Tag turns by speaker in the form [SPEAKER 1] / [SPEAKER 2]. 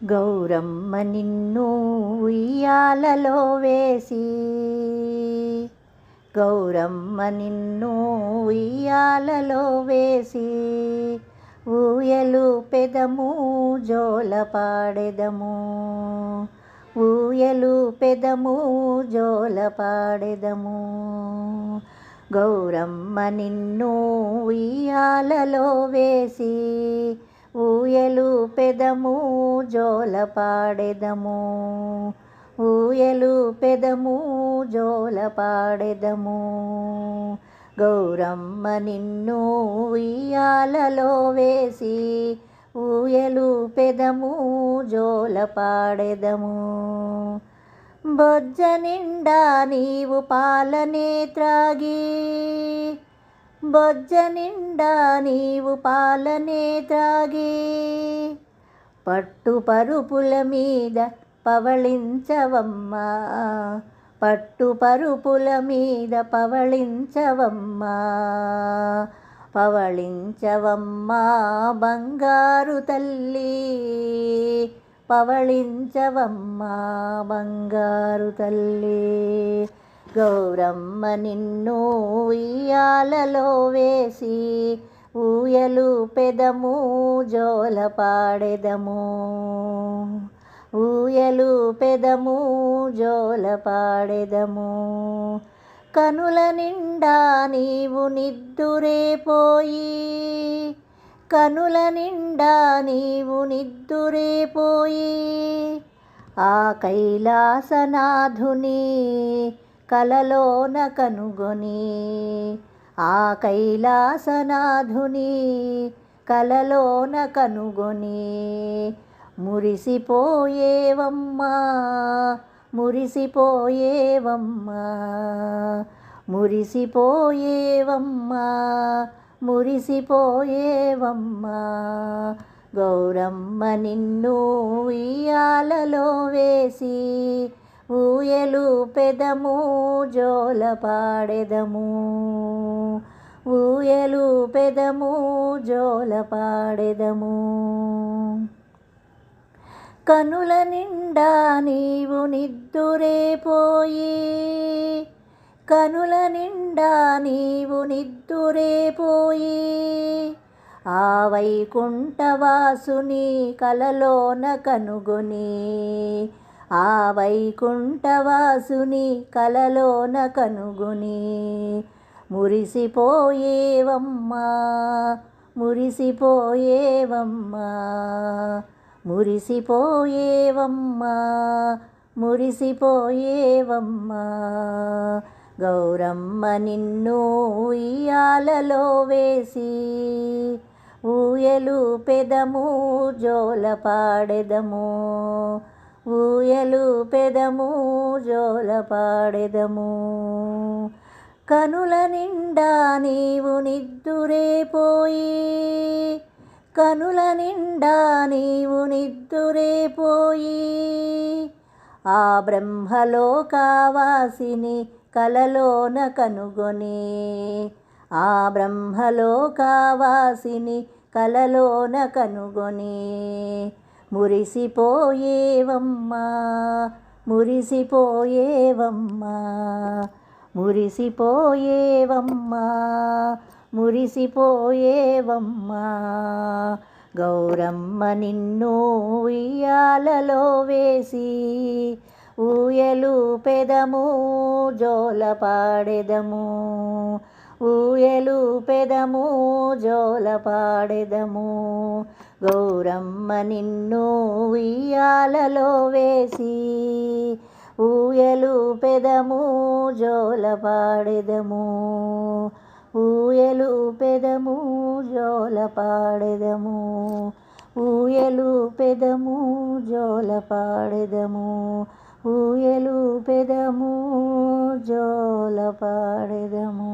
[SPEAKER 1] గౌరమ్మ నిన్ను ఉయ్యాలలో వేసి, గౌరమ్మ నిన్ను ఉయ్యాలలో వేసి, ఊయలు పెదము జోల పాడెదము, ఊయలు పెదము జోల పాడెదము. గౌరమ్మ నిన్ను ఉయ్యాలలో వేసి, ఊయలు పెదము జోల పాడెదము, ఊయలు పెదము జోల పాడెదము. గౌరమ్మ నిన్ను ఉయ్యాలలో వేసి, ఊయలు పెదము జోల పాడెదము. బొజ్జ నిండా నీవు పాలనే త్రాగి, బొజ్జ నిండా నీవు పాలనే త్రాగి, పట్టు పరుపుల మీద పవళించవమ్మా, పట్టు పరుపుల మీద పవళించవమ్మా, పవళించవమ్మా బంగారు తల్లి, పవళించవమ్మా బంగారు తల్లి. గౌరమ్మ నిన్ను ఉయ్యాలలో వేసి, ఊయలు పెదము జోల పాడెదము, ఊయలు పెదము జోల పాడెదము. కనుల నిండా నీవు నిద్దురే పోయి, కనుల నిండా నీవు నిద్దురే పోయి, ఆ కైలాసనాథుని కలలోన కనుగొని, ఆ కైలాసనాథుని కలలోన కనుగొని, మురిసిపోయేవమ్మా, మురిసిపోయేవమ్మా, మురిసిపోయేవమ్మా, మురిసిపోయేవమ్మా. గౌరమ్మ నిన్ను ఉయ్యాలలో వేసి, ఊయలు పెదము జోల పాడెదము, ఊయలు పెదము జోల పాడెదము. కనుల నిండా నీవు నిద్దురే పోయి, కనుల నిండా నీవు నిద్దురే పోయి, ఆ వైకుంఠవాసుని కలలోన కనుగొని, ఆ వైకుంఠవాసుని కలలోన కనుగొని, మురిసిపోయేవమ్మా, మురిసిపోయేవమ్మా, మురిసిపోయేవమ్మా, మురిసిపోయేవమ్మా. గౌరమ్మ నిన్ను ఉయ్యాలలో వేసి, ఊయలు పెదము జోల పాడెదము, ఊయలు పెదము జోల పాడెదము. కనుల నిండా నీవు నిద్దురే పోయి, కనుల నిండా నీవు నిద్దురే పోయి, ఆ బ్రహ్మలోకవాసిని కలలోన కనుగొని, ఆ బ్రహ్మలోకవాసిని కలలోన కనుగొని, మురిసిపోయేవమ్మా, మురిసిపోయేవమ్మా, మురిసిపోయేవమ్మా, మురిసిపోయేవమ్మా. గౌరమ్మ నిన్ను ఉయ్యాలలో వేసి, ఊయలు పెదము జోల పాడెదము, ఊయలు పెదము జోల పాడెదము. గౌరమ్మ నిన్ను ఉయ్యాలలో వేసి, ఊయలు పెదము జోల పాడెదము, ఊయలు పెదము జోల పాడెదము, ఊయలు పెదము జోల పాడెదము, ఊయలు పెదము జోల పాడెదము.